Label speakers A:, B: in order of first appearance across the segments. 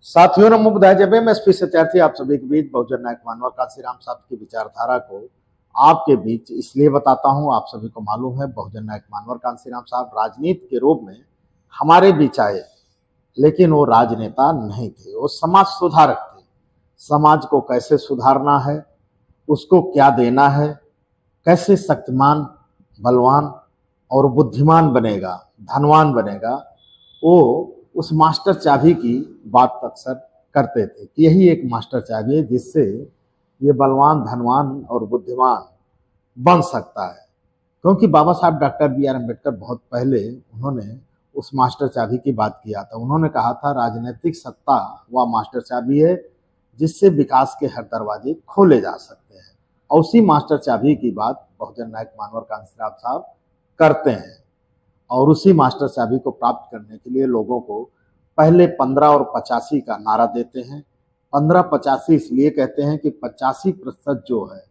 A: साथियों ने मुग्ध है जब मैं एसपी सत्यार्थी आप सभी के बीच बहुजन नायक मानवर कांसीराम साहब की विचारधारा को आपके बीच इसलिए बताता हूं। आप सभी को मालूम है बहुजन नायक मानवर कांसीराम साहब राजनीति के रूप में हमारे बीच आए, लेकिन वो राजनेता नहीं थे, वो समाज सुधारक थे। समाज को कैसे सुधारना है, उसको क्या देना है, कैसे शक्तिमान, बलवान और बुद्धिमान बनेगा, धनवान बनेगा, वो उस मास्टर चाबी की बात अक्सर करते थे कि यही एक मास्टर चाबी है जिससे ये बलवान, धनवान और बुद्धिमान बन सकता है। क्योंकि बाबा साहब डॉक्टर बी आर अम्बेडकर बहुत पहले उन्होंने उस मास्टर चाबी की बात किया था। उन्होंने कहा था राजनीतिक सत्ता वह मास्टर चाबी है जिससे विकास के हर दरवाजे खोले जा सकते हैं, और उसी मास्टर चाबी की बात बहुजन नायक मानवर कांसीराम साहब करते हैं। और उसी मास्टर चाबी को प्राप्त करने के लिए लोगों को पहले 15 और 85 का नारा देते हैं। 15-85 इसलिए कहते हैं कि 85% जो है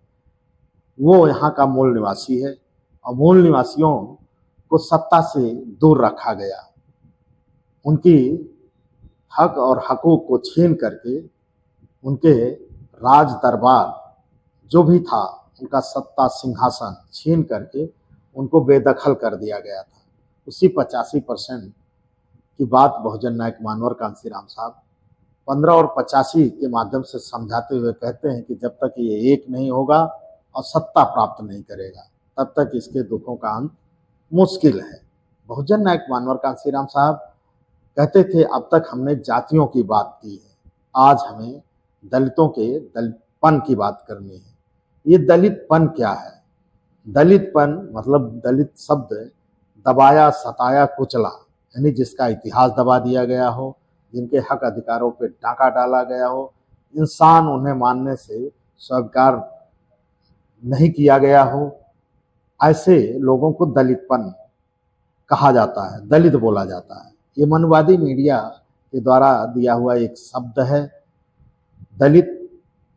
A: वो यहाँ का मूल निवासी है, और मूल निवासियों को सत्ता से दूर रखा गया। उनकी हक और हकूक को छीन करके उनके राज दरबार जो भी था, उनका सत्ता सिंहासन छीन करके उनको बेदखल कर दिया गया था। उसी 85% की बात बहुजन नायक मानवर कांसीराम साहब 15 और 85 के माध्यम से समझाते हुए कहते हैं कि जब तक ये एक नहीं होगा और सत्ता प्राप्त नहीं करेगा, तब तक इसके दुखों का अंत मुश्किल है। बहुजन नायक मानवर कांसीराम साहब कहते थे अब तक हमने जातियों की बात की है, आज हमें दलितों के दलितपन की बात करनी है। ये दलितपन क्या है? दलितपन मतलब दलित शब्द दबाया, सताया, कुचला, यानी जिसका इतिहास दबा दिया गया हो, जिनके हक अधिकारों पे डाका डाला गया हो, इंसान उन्हें मानने से स्वीकार नहीं किया गया हो, ऐसे लोगों को दलितपन कहा जाता है, दलित बोला जाता है। ये मनवादी मीडिया के द्वारा दिया हुआ एक शब्द है दलित।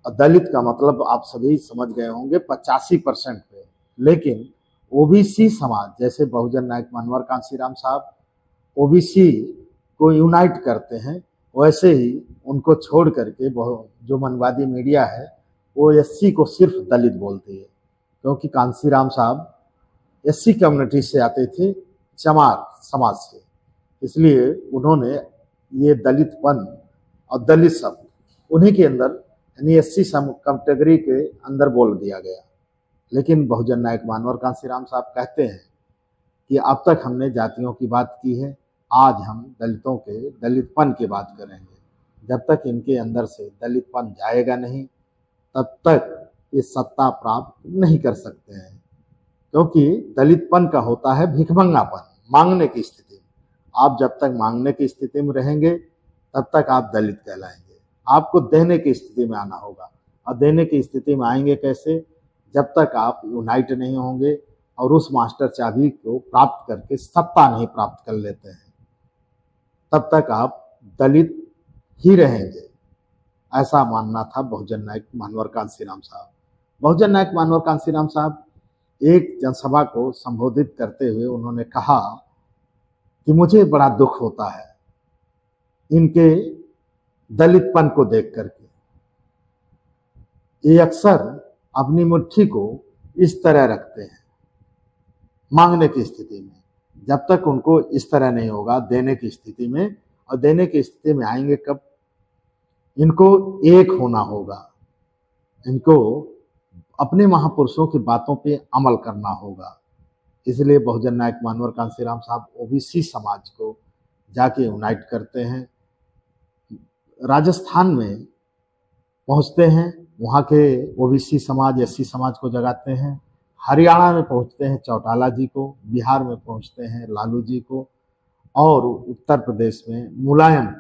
A: दलित का मतलब आप सभी समझ गए होंगे 85% पे, लेकिन ओबीसी समाज जैसे बहुजन नायक मानवर कांसीराम साहब ओबीसी को यूनाइट करते हैं, वैसे ही उनको छोड़ करके जो मनवादी मीडिया है वो एससी को सिर्फ दलित बोलती है। क्योंकि कांसीराम साहब एससी कम्युनिटी से आते थे, चमार समाज से, इसलिए उन्होंने ये दलितपन और दलित शब्द उन्हीं के अंदर यानी एससी कैटेगरी के अंदर बोल दिया गया। लेकिन बहुजन नायक मानवर कांसीराम साहब कहते हैं कि अब तक हमने जातियों की बात की है, आज हम दलितों के दलितपन की बात करेंगे। जब तक इनके अंदर से दलितपन जाएगा नहीं, तब तक ये सत्ता प्राप्त नहीं कर सकते हैं। क्योंकि दलितपन का होता है भिखमंगापन, मांगने की स्थिति में। आप जब तक मांगने की स्थिति में रहेंगे तब तक आप दलित कहलाएंगे। आपको देने की स्थिति में आना होगा, और देने की स्थिति में आएंगे कैसे? जब तक आप यूनाइट नहीं होंगे और उस मास्टर चाबी को प्राप्त करके सत्ता नहीं प्राप्त कर लेते हैं, तब तक आप दलित ही रहेंगे। ऐसा मानना था बहुजन नायक मानवर कांसीराम साहब। बहुजन नायक मानवर कांसीराम साहब एक जनसभा को संबोधित करते हुए उन्होंने कहा कि मुझे बड़ा दुख होता है इनके दलितपन को देख करके। ये अक्सर अपनी मुट्ठी को इस तरह रखते हैं मांगने की स्थिति में। जब तक उनको इस तरह नहीं होगा देने की स्थिति में, और देने की स्थिति में आएंगे कब? इनको एक होना होगा, इनको अपने महापुरुषों की बातों पे अमल करना होगा। इसलिए बहुजन नायक मानवर कांसीराम साहब ओबीसी समाज को जाके यूनाइट करते हैं। राजस्थान में पहुंचते हैं, वहाँ के ओबीसी समाज, एससी समाज को जगाते हैं। हरियाणा में पहुंचते हैं चौटाला जी को, बिहार में पहुंचते हैं लालू जी को, और उत्तर प्रदेश में मुलायम,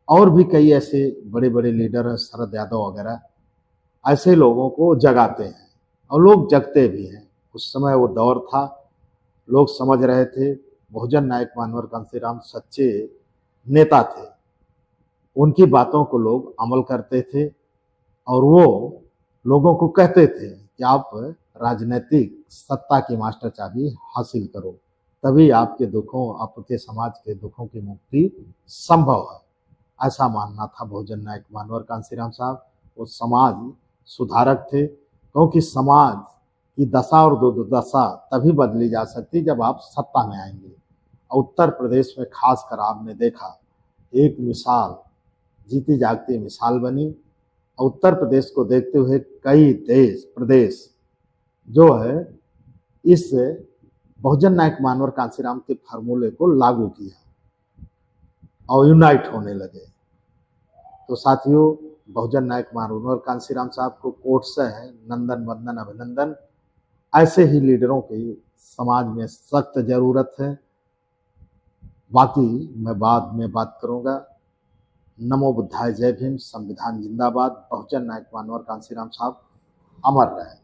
A: और भी कई ऐसे बड़े बड़े लीडर हैं, शरद यादव वगैरह, ऐसे लोगों को जगाते हैं। और लोग जगते भी हैं। उस समय वो दौर था, लोग समझ रहे थे बहुजन नायक मानवर कांसीराम सच्चे नेता थे, उनकी बातों को लोग अमल करते थे, और वो लोगों को कहते थे कि आप राजनीतिक सत्ता की मास्टर चाबी हासिल करो, तभी आपके दुखों, आपके समाज के दुखों की मुक्ति संभव है। ऐसा मानना था बहुजन नायक मानवर कांसीराम साहब। वो समाज सुधारक थे, क्योंकि समाज की दशा और दुर्दशा तभी बदली जा सकती जब आप सत्ता में आएंगे। उत्तर प्रदेश में खासकर आपने देखा एक मिसाल, जीती जागती मिसाल बनी। उत्तर प्रदेश को देखते हुए कई प्रदेश जो है इस बहुजन नायक मानवर कांसीराम के फार्मूले को लागू किया और यूनाइट होने लगे। तो साथियों, बहुजन नायक मानवर कांसीराम साहब को कोर्ट से है नंदन वंदन अभिनंदन। ऐसे ही लीडरों की समाज में सख्त जरूरत है। बाकी मैं बाद में बात करूंगा। नमो बुद्धाय, जय भीम, संविधान जिंदाबाद, बहुजन नायक मानवर कांसीराम साहब अमर रहे।